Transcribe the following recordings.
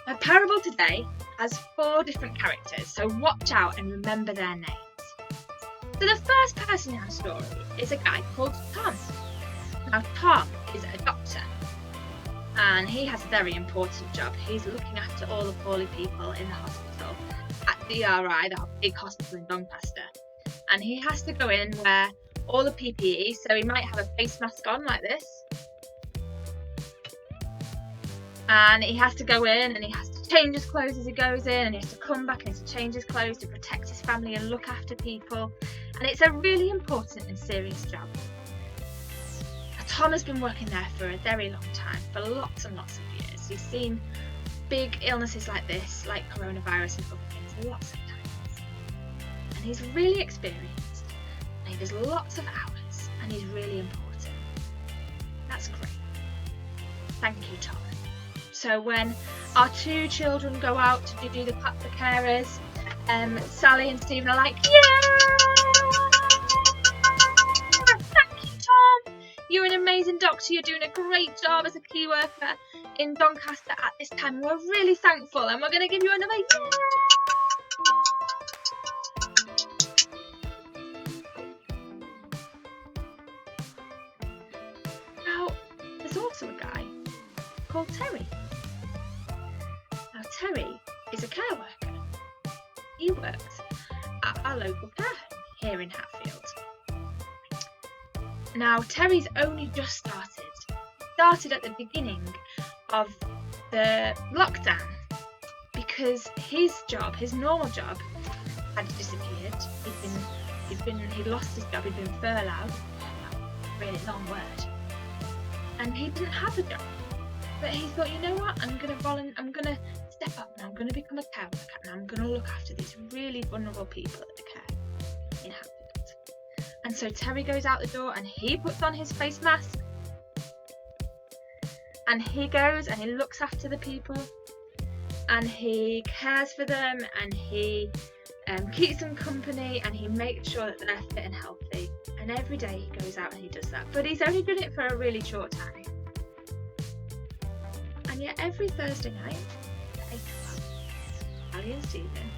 My parable today has 4 different characters, so watch out and remember their names. So the first person in our story is a guy called Tom. Now Tom is a doctor, and he has a very important job. He's looking after all the poorly people in the hospital at DRI, the big hospital in Doncaster. And he has to go in, wear all the PPE, so he might have a face mask on like this. And he has to go in and he has to change his clothes as he goes in, and he has to come back and he has to change his clothes to protect his family and look after people. And it's a really important and serious job. Tom has been working there for a very long time, for lots and lots of years. He's seen big illnesses like this, like coronavirus and other things, lots of times. And he's really experienced, and he does lots of hours, and he's really important. That's great. Thank you, Tom. So when our 2 children go out to do the Clap for Carers, Sally and Stephen are like, yeah! Thank you, Tom! You're an amazing doctor, you're doing a great job as a key worker in Doncaster at this time. We're really thankful, and we're going to give you another yeah! Now, there's also a guy called Terry. Now, Terry is a care worker. He works at our local care home here in Hatfield. Now, Terry's only just started at the beginning of the lockdown, because his normal job, had disappeared. He'd lost his job. He'd been furloughed. Really long word. And he didn't have a job. But he thought, you know what? I'm gonna step up and I'm gonna become a care worker, and I'm gonna look after these really vulnerable people at the care in Hatfield. And so Terry goes out the door and he puts on his face mask, and he goes and he looks after the people, and he cares for them, and he keeps them company, and he makes sure that they're fit and healthy. And every day he goes out and he does that. But he's only done it for a really short time. And yet every Thursday night at 8 o'clock, Ali and Stephen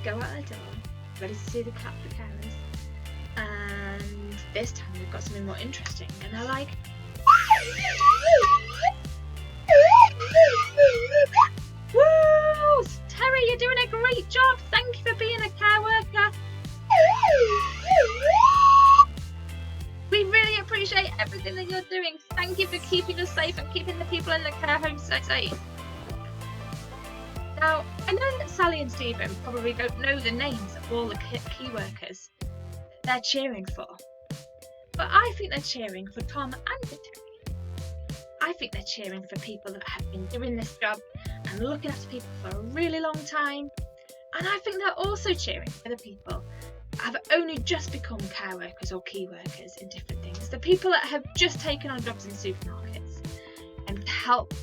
go out the door, ready to see the Clap for Carers. And this time we've got something more interesting, and they're like, woo! Terry, you're doing a great job. Thank you for being a care worker. We really appreciate everything that you're doing. Thank you for keeping us safe and keeping the people in the care home so safe. Now, I know that Sally and Stephen probably don't know the names of all the key workers they're cheering for, but I think they're cheering for Tom and for Terry. I think they're cheering for people that have been doing this job and looking after people for a really long time, and I think they're also cheering for the people that have only just become care workers or key workers in different things, the people that have just taken on jobs in supermarkets and to help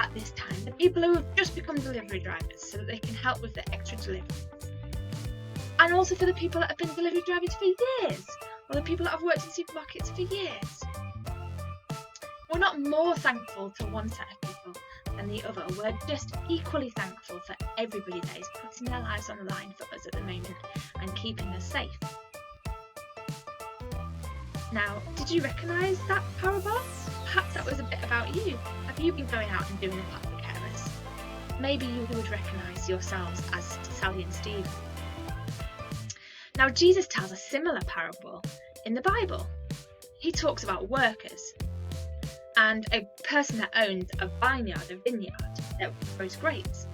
at this time, the people who have just become delivery drivers so that they can help with the extra deliveries. And also for the people that have been delivery drivers for years, or the people that have worked in supermarkets for years. We're not more thankful to one set of people than the other. We're just equally thankful for everybody that is putting their lives on the line for us at the moment and keeping us safe. Now, did you recognise that parable? Perhaps that was a bit about you. Have you been going out and doing the Clap for Carers? Maybe you would recognise yourselves as Sally and Steve. Now, Jesus tells a similar parable in the Bible. He talks about workers and a person that owns a vineyard that grows grapes.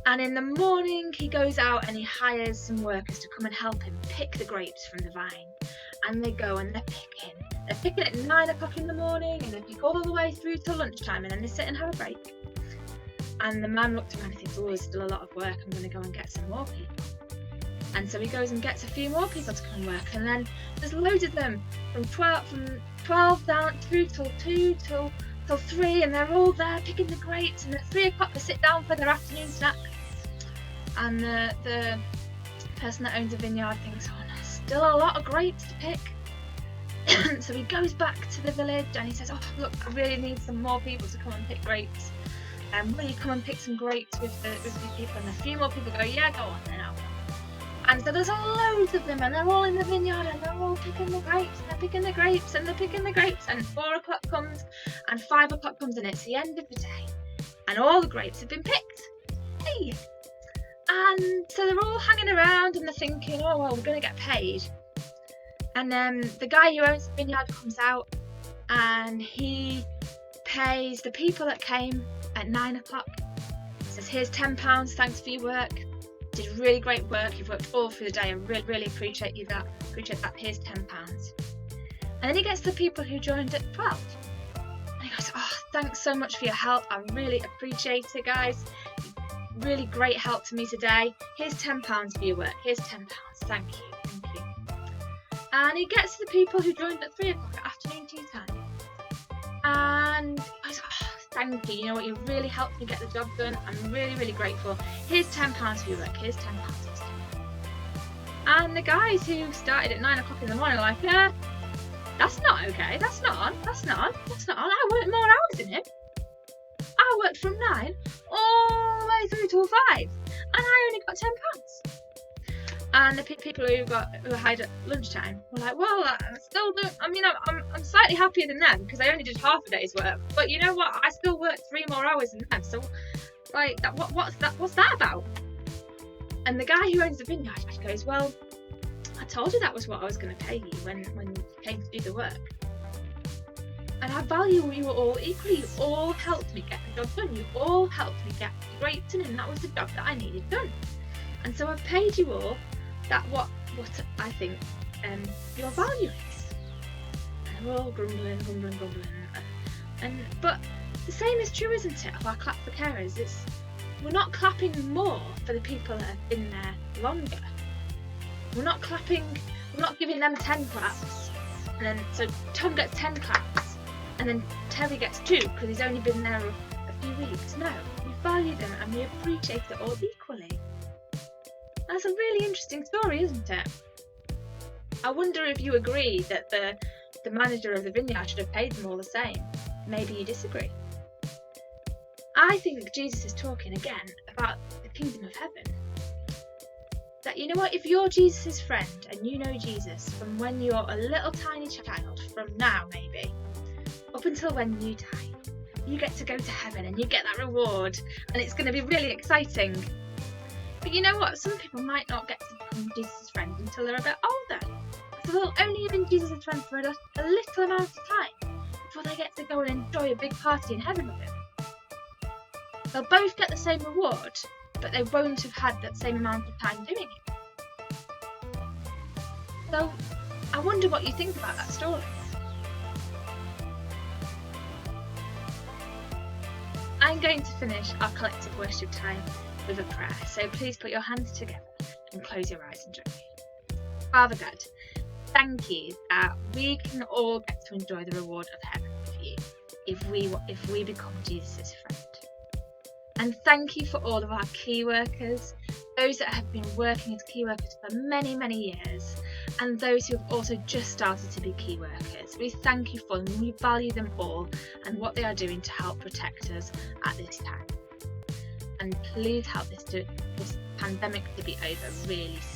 And in the morning, he goes out and he hires some workers to come and help him pick the grapes from the vine. And they go and they're picking. They're picking at 9 o'clock in the morning, and they pick all the way through to lunchtime, and then they sit and have a break. And the man looks around and thinks, oh, there's still a lot of work. I'm going to go and get some more people. And so he goes and gets a few more people to come and work, and then there's loads of them from 12 down through till 2 till 3, and they're all there picking the grapes, and at 3 o'clock they sit down for their afternoon snack. And the person that owns the vineyard thinks, oh, there's still a lot of grapes to pick. So he goes back to the village and he says, oh look, I really need some more people to come and pick grapes. will you come and pick some grapes with these people? And a few more people go, yeah, go on then, I'll go. And so there's loads of them, and they're all in the vineyard, and they're all picking the grapes, and they're picking the grapes, and they're picking the grapes, and 4 o'clock comes, and 5 o'clock comes, and it's the end of the day, and all the grapes have been picked. Hey! And so they're all hanging around, and they're thinking, oh, well, we're going to get paid. And the guy who owns the vineyard comes out, and he pays the people that came at 9 o'clock. Says, here's £10, thanks for your work. Did really great work. You've worked all through the day. I really appreciate that. Here's £10. And then he gets the people who joined at 12. And he goes, oh, thanks so much for your help. I really appreciate it, guys. Really great help to me today. Here's £10 for your work. Here's £10. Thank you. And he gets to the people who joined at 3 o'clock at afternoon tea time. And I was like, oh, thank you. You know what? You really helped me get the job done. I'm really grateful. Here's £10 for your work. Here's £10. And the guys who started at 9 o'clock in the morning are like, yeah, that's not okay. That's not on. I worked more hours than him. I worked from 9 all the way through till 5. And I only got £10. And the people who were hired at lunchtime were like, well, I still don't. I mean, I'm slightly happier than them because I only did half a day's work. But you know what? I still worked 3 more hours than them. So, like, what's that about? And the guy who owns the vineyard goes, well, I told you that was what I was going to pay you when you came to do the work. And I value you all equally. You all helped me get the job done. You all helped me get the grapes in, and that was the job that I needed done. And so I've paid you all that what I think your value is. And we're all grumbling. But the same is true, isn't it, of our clap for carers? We're not clapping more for the people that have been there longer. We're not giving them 10 claps. And then so Tom gets 10 claps, and then Terry gets 2 because he's only been there a few weeks. No, we value them and we appreciate it all equally. That's a really interesting story, isn't it? I wonder if you agree that the manager of the vineyard should have paid them all the same. Maybe you disagree. I think Jesus is talking again about the kingdom of heaven. That, you know what, if you're Jesus' friend and you know Jesus from when you're a little tiny child, from now maybe, up until when you die, you get to go to heaven and you get that reward, and it's going to be really exciting. But you know what? Some people might not get to become Jesus' friend until they're a bit older. So they'll only have been Jesus' friend for a little amount of time before they get to go and enjoy a big party in heaven with him. They'll both get the same reward, but they won't have had that same amount of time doing it. So I wonder what you think about that story. I'm going to finish our collective worship time with a prayer. So please put your hands together and close your eyes and join me. Father God, thank you that we can all get to enjoy the reward of heaven with you if we become Jesus' friend. And thank you for all of our key workers, those that have been working as key workers for many years, and those who have also just started to be key workers. We thank you for them. We value them all and what they are doing to help protect us at this time. And please help this pandemic to be over really soon.